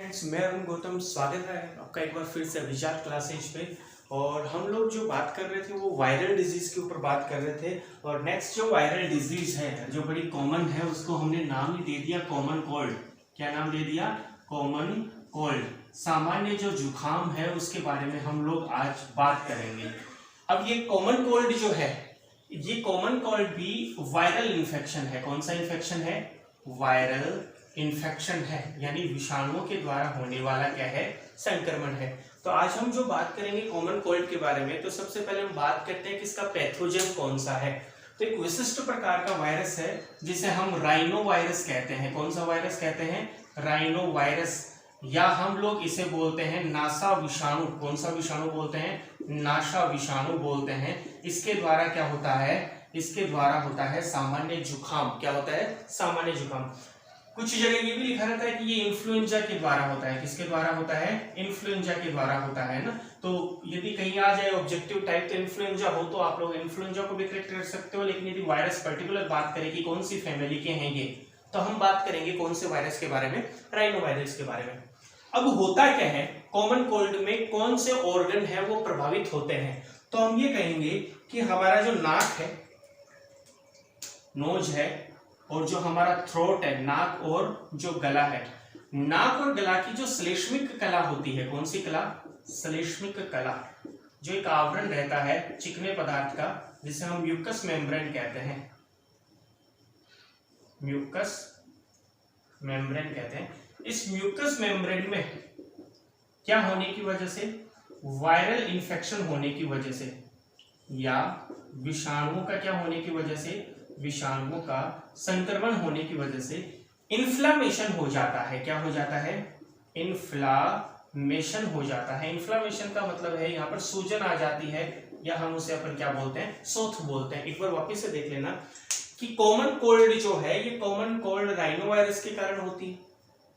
Friends, मैं अरुण गौतम। स्वागत है आपका एक बार फिर से अभिजात क्लासेज पे। और हम लोग जो बात कर रहे थे वो वायरल डिजीज के ऊपर बात कर रहे थे। और नेक्स्ट जो वायरल डिजीज है जो बड़ी कॉमन है उसको हमने नाम ही दे दिया कॉमन कोल्ड। क्या नाम दे दिया? Common cold. सामान्य जो जुकाम है उसके बारे में हम लोग आज बात करेंगे। अब ये कॉमन कोल्ड जो है, ये कॉमन कोल्ड भी वायरल इन्फेक्शन है। कौन सा इन्फेक्शन है? वायरल इन्फेक्शन है, यानी विषाणुओं के द्वारा होने वाला क्या है? संक्रमण है। तो आज हम जो बात करेंगे कॉमन कोल्ड के बारे में, तो सबसे पहले हम बात करते हैं कि इसका पैथोजन कौन सा है। तो एक विशिष्ट प्रकार का वायरस है जिसे हम राइनो वायरस कहते हैं। कौन सा वायरस कहते हैं? राइनो वायरस, या हम लोग इसे बोलते हैं नासा विषाणु। कौन सा विषाणु बोलते हैं? नासा विषाणु बोलते हैं। इसके द्वारा क्या होता है? इसके द्वारा होता है सामान्य जुकाम। क्या होता है? सामान्य जुकाम। कुछ जगह ये भी लिखा रहता है कि ये इन्फ्लुएंजा के द्वारा होता है। किसके द्वारा होता है? इन्फ्लुएंजा के द्वारा होता है ना। तो यदि कहीं आ जाए ऑब्जेक्टिव टाइप तो इन्फ्लुएंजा हो तो आप लोग इन्फ्लुएंजा को भी करेक्ट कर सकते हो। लेकिन यदि वायरस पर्टिकुलर बात करें कि कौन सी फैमिली के हैं ये, तो हम बात करेंगे कौन से वायरस के बारे में? राइनो वायरस के बारे में। अब होता क्या है कॉमन कोल्ड में? कौन से ऑर्गन है वो प्रभावित होते हैं? तो हम ये कहेंगे कि हमारा जो नाक है, नोज है, और जो हमारा थ्रोट है, नाक और जो गला है, नाक और गला की जो श्लेष्मिक कला होती है, कौन सी कला? श्लेष्मिक कला, जो एक आवरण रहता है चिकने पदार्थ का, जिसे हम म्यूकस मेम्ब्रेन कहते हैं। म्यूकस मेम्ब्रेन कहते हैं। इस म्यूकस मेम्ब्रेन में क्या होने की वजह से? वायरल इंफेक्शन होने की वजह से, या विषाणुओं का क्या होने की वजह से? विषाणुओं का संक्रमण होने की वजह से इन्फ्लामेशन हो जाता है। क्या हो जाता है? इन्फ्लामेशन हो जाता है। इन्फ्लामेशन का मतलब है यहाँ पर सूजन आ जाती है, या हम उसे अपन क्या बोलते हैं? सोथ बोलते हैं। एक बार वापस से देख लेना कि कॉमन कोल्ड जो है, ये कॉमन कोल्ड राइनो वायरस के कारण होती है।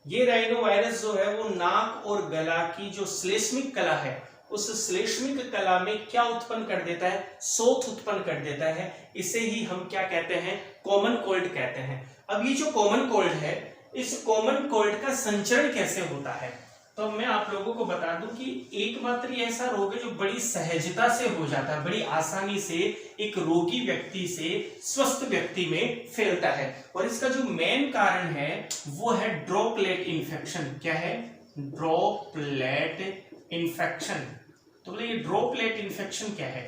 ये राइनो वायरस जो है वो नाक और गला की जो श्लेष्मिक कला है, उस श्लेष्मिक कला में क्या उत्पन्न कर देता है? सोथ उत्पन्न कर देता है। इसे ही हम क्या कहते हैं? कॉमन कोल्ड कहते हैं। अब ये जो कॉमन कोल्ड है, इस कॉमन कोल्ड का संचरण कैसे होता है? तो मैं आप लोगों को बता दूं कि एकमात्र ऐसा रोग है जो बड़ी सहजता से हो जाता है, बड़ी आसानी से एक रोगी व्यक्ति से स्वस्थ व्यक्ति में फैलता है। और इसका जो मेन कारण है वो है ड्रॉपलेट इन्फेक्शन। क्या है? Droplet infection. तो बोले ये ड्रॉपलेट इन्फेक्शन क्या है?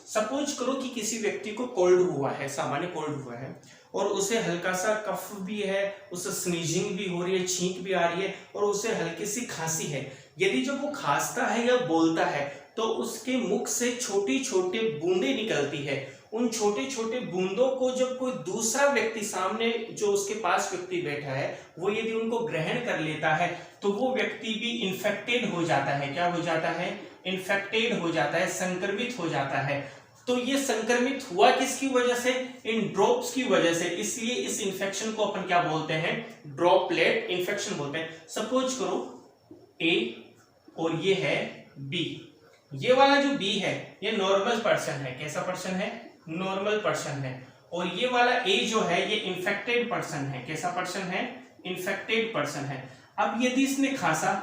सपोज करो कि किसी व्यक्ति को कोल्ड हुआ है, सामान्य कोल्ड हुआ है, और उसे हल्का सा कफ भी है, उसे स्नीजिंग भी हो रही है, छींक भी आ रही है, और उसे हल्की सी खांसी है। यदि जब वो खांसता है या बोलता है तो उसके मुख से छोटी छोटी बूंदें निकलती है। उन छोटे छोटे बूंदों को जब कोई दूसरा व्यक्ति, सामने जो उसके पास व्यक्ति बैठा है, वो यदि उनको ग्रहण कर लेता है तो वो व्यक्ति भी इन्फेक्टेड हो जाता है। क्या हो जाता है? इन्फेक्टेड हो जाता है, संक्रमित हो जाता है। तो ये संक्रमित हुआ किसकी वजह से? इन ड्रॉप्स की वजह से। इसलिए इस इन्फेक्शन को अपन क्या बोलते हैं? ड्रॉपलेट इन्फेक्शन बोलते हैं। सपोज करो ए और ये है बी। ये वाला जो बी है ये नॉर्मल पर्सन है। कैसा पर्सन है? नॉर्मल पर्सन है। और ये वाला ए जो है ये इन्फेक्टेड पर्सन है। कैसा पर्सन है? इन्फेक्टेड पर्सन है। अब यदि इसने खांसा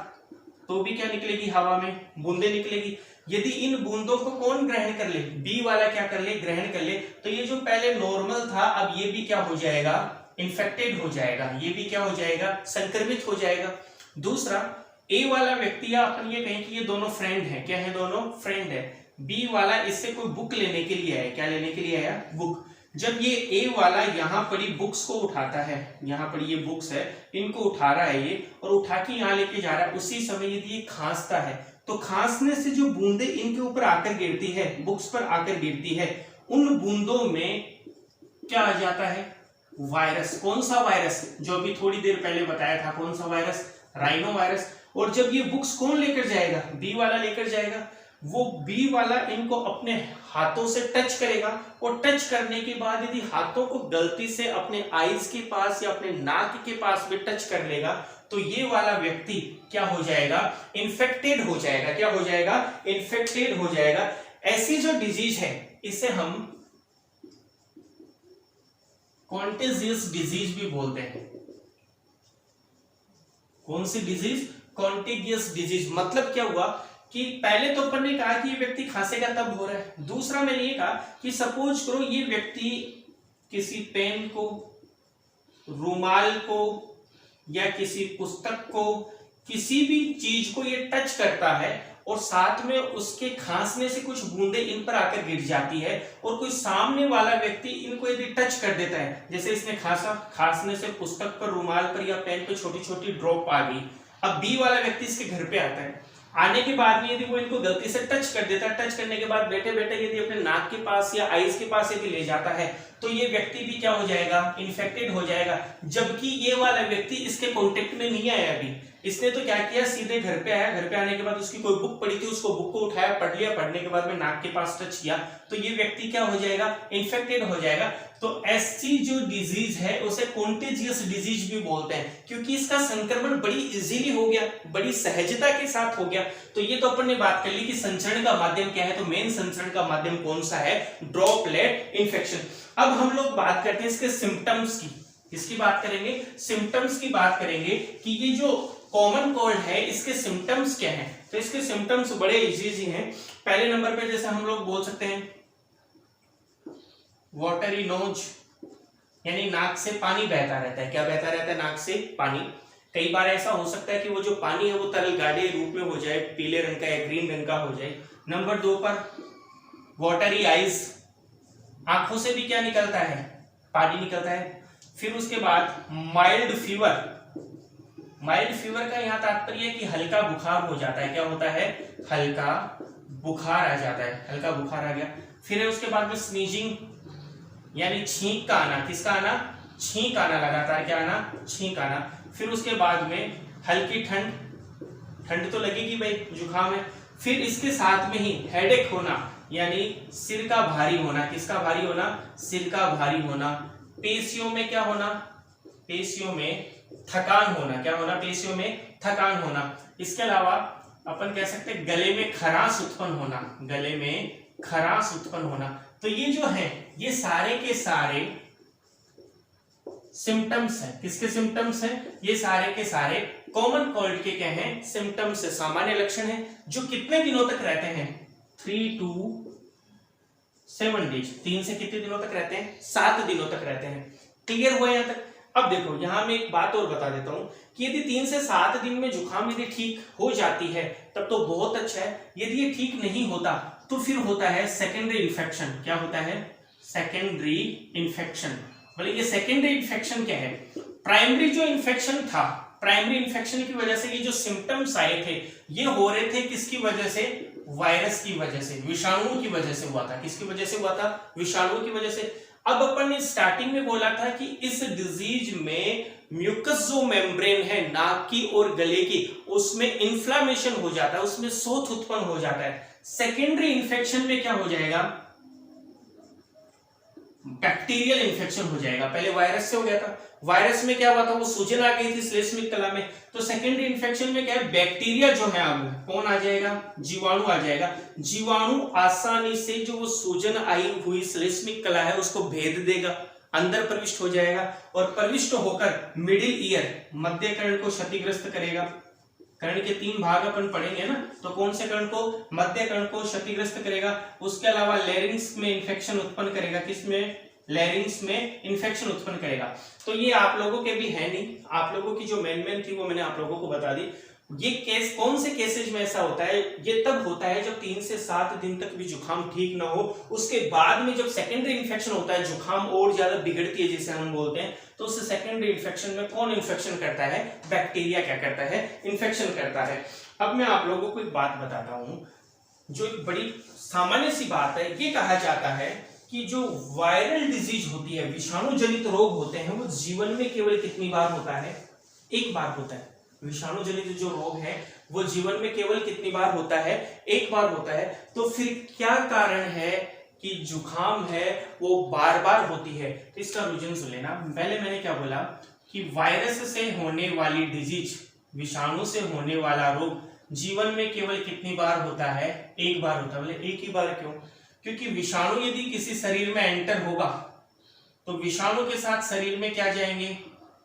तो भी क्या निकलेगी? हवा में बूंदे निकलेगी। यदि इन बूंदों को कौन ग्रहण कर ले? बी वाला क्या कर ले? ग्रहण कर ले। तो ये जो पहले नॉर्मल था, अब ये भी क्या हो जाएगा? इन्फेक्टेड हो जाएगा। ये भी क्या हो जाएगा? संक्रमित हो जाएगा। दूसरा, ए वाला व्यक्ति, या अपन ये कहें कि ये दोनों फ्रेंड है। क्या है? दोनों फ्रेंड है। बी वाला इससे कोई बुक लेने के लिए आया। क्या लेने के लिए आया? बुक। जब ये ए वाला यहाँ पड़ी बुक्स को उठाता है, यहाँ पड़ी ये बुक्स है, इनको उठा रहा है ये, और उठा के यहाँ लेके जा रहा है, उसी समय यदि ये खांसता है तो खांसने से जो बूंदे इनके ऊपर आकर गिरती है, बुक्स पर आकर गिरती है, उन बूंदों में क्या आ जाता है? वायरस। कौन सा वायरस? जो अभी थोड़ी देर पहले बताया था। कौन सा वायरस? Rhino virus. और जब ये बुक्स कौन लेकर जाएगा? बी वाला लेकर जाएगा। वो बी वाला इनको अपने हाथों से टच करेगा, और टच करने के बाद यदि हाथों को गलती से अपने आईज के पास या अपने नाक के पास भी टच कर लेगा तो ये वाला व्यक्ति क्या हो जाएगा? इन्फेक्टेड हो जाएगा। क्या हो जाएगा? इन्फेक्टेड हो जाएगा। ऐसी जो डिजीज है इसे हम कॉन्टेजियस डिजीज भी बोलते हैं। कौन सी डिजीज? कॉन्टेगियस डिजीज मतलब क्या हुआ कि पहले तो अपन ने कहा कि ये व्यक्ति खांसेगा तब हो रहा है, दूसरा मैंने ये कहा कि सपोज करो ये व्यक्ति किसी पेन को, रुमाल को या किसी पुस्तक को, किसी भी चीज को ये टच करता है और साथ में उसके खांसने से कुछ बूंदे इन पर आकर गिर जाती है और कोई सामने वाला व्यक्ति इनको यदि टच कर देता है, जैसे इसने खांसा, खांसने से पुस्तक पर, रुमाल पर या पेन पर छोटी छोटी ड्रॉप आ गई। अब बी वाला व्यक्ति इसके घर पे आता है, आने के बाद में यदि वो इनको गलती से टच कर देता है, टच करने के बाद बैठे बैठे यदि अपने नाक के पास या आईज के पास यदि ले जाता है तो ये व्यक्ति भी क्या हो जाएगा, इन्फेक्टेड हो जाएगा, जबकि ये वाला व्यक्ति इसके कांटेक्ट में नहीं आया अभी। इसने तो क्या किया, सीधे घर पे आया, घर पे आने के बाद उसकी कोई बुक पड़ी थी, उसको बुक को उठाया, पढ़ लिया, पढ़ने के बाद में नाक के पास टच किया, तो ये व्यक्ति क्या हो जाएगा, इन्फेक्टेड हो जाएगा। तो ऐसी जो डिजीज है उसे कॉन्टेजियस डिजीज भी बोलते हैं, क्योंकि इसका संक्रमण बड़ी इजीली हो गया, बड़ी सहजता के साथ हो गया। तो ये तो अपन ने बात कर ली कि संचरण का माध्यम क्या है, तो मेन संचरण का माध्यम कौन सा है, ड्रॉपलेट इन्फेक्शन। अब हम लोग बात करते हैं इसके सिम्टम्स की। किसकी बात करेंगे, सिम्टम्स की बात करेंगे कि ये जो कॉमन कोल्ड है इसके सिम्टम्स क्या हैं। तो इसके सिम्टम्स बड़े इजी हैं। पहले नंबर पे जैसे हम लोग बोल सकते हैं वाटरी नोज, यानी नाक से पानी बहता रहता है। क्या बहता रहता है, नाक से पानी। कई बार ऐसा हो सकता है कि वो जो पानी है वो तरल गाढ़े रूप में हो जाए, पीले रंग का या ग्रीन रंग का हो जाए। नंबर 2 पर वाटरी आईज, आंखों से भी क्या निकलता है, पानी निकलता है। फिर उसके बाद माइल्ड फीवर। माइल्ड फीवर का यहाँ तात्पर्य है कि हल्का बुखार हो जाता है। क्या होता है, हल्का बुखार आ जाता है, हल्का बुखार आ गया। फिर है उसके बाद में स्नीजिंग, यानी छींक का आना। किसका आना, छींक आना, लगातार क्या आना, छींक आना। फिर उसके बाद में हल्की ठंड, ठंड तो लगेगी भाई, जुकाम है। फिर इसके साथ में ही हेडेक होना, यानी सिर का भारी होना। किसका भारी होना, सिर का भारी होना। पेशियों में क्या होना, पेशियों में थकान होना। क्या होना, पेशियों में थकान होना। इसके अलावा अपन कह सकते हैं गले में खराश उत्पन्न होना, गले में खराश उत्पन्न होना। तो ये जो है ये सारे के सारे सिम्टम्स हैं। किसके सिम्टम्स हैं, ये सारे के सारे कॉमन कोल्ड के क्या हैं, सिम्टम्स है, सामान्य लक्षण है, जो कितने दिनों तक रहते हैं, 3 to 7 डेज। 3 से कितने दिनों तक रहते हैं, 7 दिनों तक रहते हैं। क्लियर हुआ यहां तक। अब देखो यहां मैं एक बात और बता देता हूं कि यदि 3 से 7 दिन में जुकाम यदि ठीक हो जाती है तब तो बहुत अच्छा है। यदि ये ठीक नहीं होता तो फिर होता है सेकेंडरी इन्फेक्शन। क्या होता है, सेकेंडरी इन्फेक्शन। बोले ये सेकेंडरी इन्फेक्शन क्या है, प्राइमरी जो इन्फेक्शन था, प्राइमरी इन्फेक्शन की वजह से ये जो सिम्टम्स आए थे ये हो रहे थे किसकी वजह से, वायरस की वजह से, विषाणुओं की वजह से हुआ था। किसकी वजह से हुआ था, विषाणुओं की वजह से। अब अपन ने स्टार्टिंग में बोला था कि इस डिजीज में म्यूकस जो मेम्ब्रेन है नाक की और गले की, उसमें इन्फ्लामेशन हो जाता है, उसमें सोथ उत्पन्न हो जाता है। सेकेंडरी इन्फेक्शन में क्या हो जाएगा, बैक्टीरियल इन्फेक्शन हो जाएगा। पहले वायरस से हो गया था, वायरस में क्या हुआ था, वो सूजन आ गई थी श्लेष्मिक कला में। तो सेकेंडरी इन्फेक्शन में क्या है, बैक्टीरिया जो है अब कौन आ जाएगा, जीवाणु आ जाएगा। जीवाणु आसानी से जो वो सूजन आई हुई श्लेष्मिक कला है उसको भेद देगा, अंदर प्रविष्ट हो जाएगा और प्रविष्ट होकर मिडिल ईयर, मध्य कर्ण को क्षतिग्रस्त करेगा। कर्ण के 3 भाग अपन पढ़ेंगे ना, तो कौन से कर्ण को, मध्य कर्ण को क्षतिग्रस्त करेगा। उसके अलावा लैरिंक्स में इन्फेक्शन उत्पन्न करेगा। किसमें, लैरिंक्स में इन्फेक्शन उत्पन्न करेगा। तो ये आप लोगों के भी है नहीं, आप लोगों की जो मेन थी वो मैंने आप लोगों को बता दी। ये केस कौन से केसेज में ऐसा होता है, ये तब होता है जब 3 से 7 दिन तक भी जुकाम ठीक ना हो। उसके बाद में जब सेकेंडरी इन्फेक्शन होता है, जुकाम और ज्यादा बिगड़ती है जिसे हम बोलते हैं, तो उस सेकेंडरी इन्फेक्शन में कौन इन्फेक्शन करता है, बैक्टीरिया क्या करता है, इन्फेक्शन करता है। अब मैं आप लोगों को एक बात बताता हूं जो एक बड़ी सामान्य सी बात है। ये कहा जाता है कि जो वायरल डिजीज होती है, विषाणु जनित रोग होते हैं, वो जीवन में केवल कितनी बार होता है, एक बार होता है। विषाणु जनित जो रोग है वो जीवन में केवल कितनी बार होता है, एक बार होता है। तो फिर क्या कारण है कि जुकाम है वो बार बार होती है, तो इसका रीजन सुन लेना। पहले मैंने क्या बोला कि वायरस से होने वाली डिजीज, विषाणु से होने वाला रोग जीवन में केवल कितनी बार होता है, एक बार होता है। बोले एक ही बार क्यों, क्योंकि विषाणु यदि किसी शरीर में एंटर होगा तो विषाणु के साथ शरीर में क्या जाएंगे,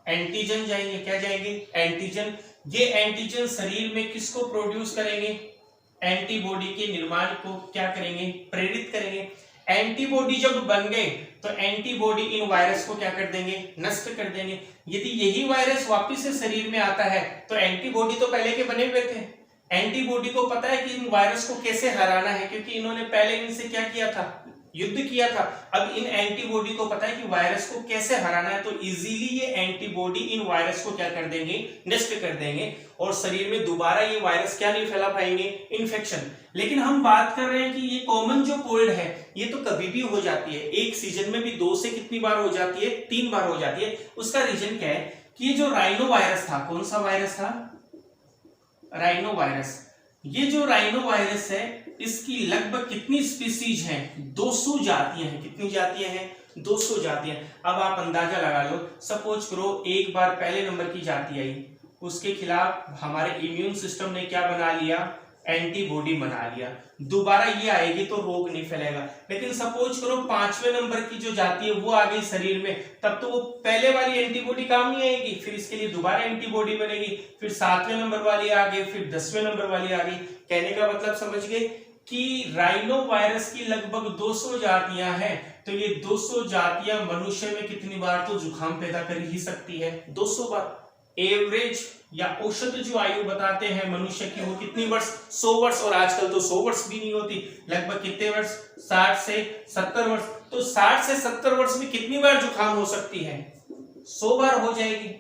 एंटीजन जाएंगे। क्या जाएंगे, एंटीजन। ये एंटीजन शरीर में किसको प्रोड्यूस करेंगे, एंटीबॉडी के निर्माण को क्या करेंगे, प्रेरित करेंगे। एंटीबॉडी जब बन गए तो एंटीबॉडी इन वायरस को क्या कर देंगे, नष्ट कर देंगे। यदि यही वायरस वापस से शरीर में आता है तो एंटीबॉडी तो पहले के बने हुए थे, एंटीबॉडी को पता है कि इन वायरस को कैसे हराना है, क्योंकि इन्होंने पहले इनसे क्या किया था, युद्ध किया था। अब इन एंटीबॉडी को पता है कि वायरस को कैसे हराना है, तो इजीली ये एंटीबॉडी इन वायरस को क्या कर देंगे, नष्ट कर देंगे और शरीर में दोबारा ये वायरस क्या नहीं फैला पाएंगे, इन्फेक्शन। लेकिन हम बात कर रहे हैं कि ये कॉमन जो कोल्ड है ये तो कभी भी हो जाती है, एक सीजन में भी 2 से कितनी बार हो जाती है, 3 बार हो जाती है। उसका रीजन क्या है कि ये जो राइनो वायरस था, कौन सा वायरस था, राइनो वायरस। ये जो राइनो वायरस है इसकी लगभग कितनी स्पीसीज हैं, 200 जातियां हैं। कितनी जातियां हैं, 200 जातियां। अब आप अंदाजा लगा लो, सपोज करो एक बार पहले नंबर की जाति आई, उसके खिलाफ हमारे इम्यून सिस्टम ने क्या बना लिया, एंटीबॉडी बना लिया, दोबारा ये आएगी तो रोग नहीं फैलेगा। लेकिन सपोज करो 5वें नंबर की जो जाति है वो आ गई शरीर में, तब तो वो पहले वाली एंटीबॉडी काम नहीं आएगी, फिर इसके लिए दोबारा एंटीबॉडी बनेगी, फिर 7वें नंबर वाली आ गई, फिर 10वें नंबर वाली आ गई। कहने का मतलब समझ गए कि राइनो वायरस की लगभग 200 जातियां हैं, तो ये 200 जातियां मनुष्य में कितनी बार तो जुकाम पैदा कर ही सकती है, 200 बार। एवरेज या औसत जो आयु बताते हैं मनुष्य की वो कितनी वर्ष, 100 वर्ष, और आजकल तो 100 वर्ष भी नहीं होती, लगभग कितने वर्ष, 60 से 70 वर्ष। तो 60 से 70 वर्ष में कितनी बार जुकाम हो सकती है, 100 बार हो जाएगी,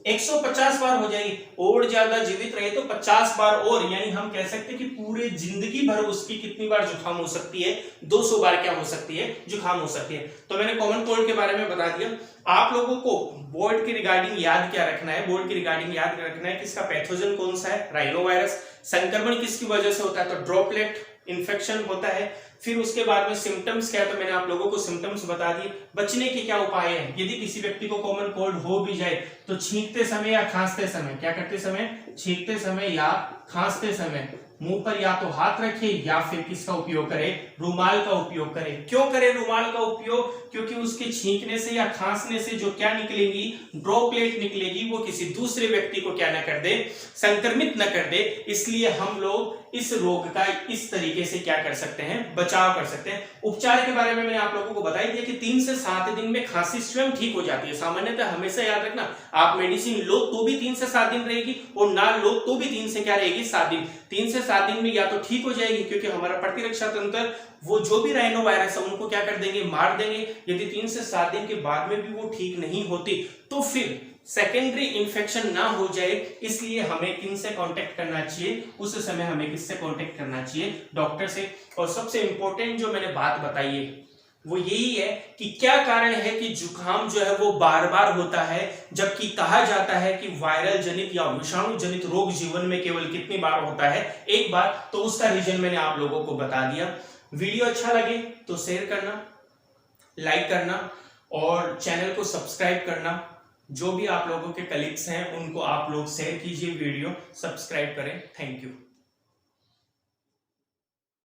150 बार हो जाएगी, और ज्यादा जीवित रहे तो 50 बार और, यानी हम कह सकते हैं कि पूरे जिंदगी भर उसकी कितनी बार जुकाम हो सकती है, 200 बार क्या हो सकती है, जुकाम हो सकती है। तो मैंने कॉमन कोल्ड के बारे में बता दिया। आप लोगों को बोर्ड की रिगार्डिंग याद क्या रखना है, बोर्ड की रिगार्डिंग याद रखना है कि इसका पैथोजन कौन सा है, राइनो वायरस। संक्रमण किसकी वजह से होता है, तो ड्रॉपलेट इन्फेक्शन होता है। फिर उसके बाद में सिम्टम्स क्या है, तो मैंने आप लोगों को सिम्टम्स बता दिए। बचने के क्या उपाय हैं, यदि किसी व्यक्ति को कॉमन कोल्ड हो भी जाए तो छींकते समय या खांसते समय, क्या करते समय, छींकते समय या खांसते समय मुंह पर या तो हाथ रखे या फिर किसका उपयोग करें, रुमाल का उपयोग करें। क्यों करें रुमाल का उपयोग, क्योंकि उसके छींकने से या खांसने से जो क्या निकलेगी, ड्रॉपलेट निकलेगी, वो किसी दूसरे व्यक्ति को क्या न कर दे, संक्रमित न कर दे। इसलिए हम लोग इस रोग का इस तरीके से क्या कर सकते हैं, बचाव कर सकते हैं। उपचार के बारे में मैंने आप लोगों को बता दिया कि 3 से 7 दिन में खांसी स्वयं ठीक हो जाती है। सामान्यतः हमेशा याद रखना, आप मेडिसिन लो तो भी 3 से 7 दिन रहेगी और ना लो तो भी 3 से क्या रहेगी, 7 दिन। 3 से 7 दिन में या तो ठीक हो जाएगी, क्योंकि हमारा प्रतिरक्षा तंत्र वो जो भी राइनो वायरस है उनको क्या कर देंगे, मार देंगे। यदि 3 से 7 दिन के बाद में भी वो ठीक नहीं होती तो फिर सेकेंडरी इंफेक्शन ना हो जाए, इसलिए हमें किनसे कांटेक्ट करना चाहिए, उस समय हमें किससे कांटेक्ट करना चाहिए, डॉक्टर से। और सबसे इंपॉर्टेंट जो मैंने बात बताई है वो यही है कि क्या कारण है कि जुकाम जो है वो बार बार होता है, जबकि कहा जाता है कि वायरल जनित या विषाणु जनित रोग जीवन में केवल कितनी बार होता है, एक बार। तो उसका रीजन मैंने आप लोगों को बता दिया। वीडियो अच्छा लगे तो शेयर करना, लाइक करना और चैनल को सब्सक्राइब करना। जो भी आप लोगों के कलीग्स हैं उनको आप लोग शेयर कीजिए, वीडियो सब्सक्राइब करें। Thank you.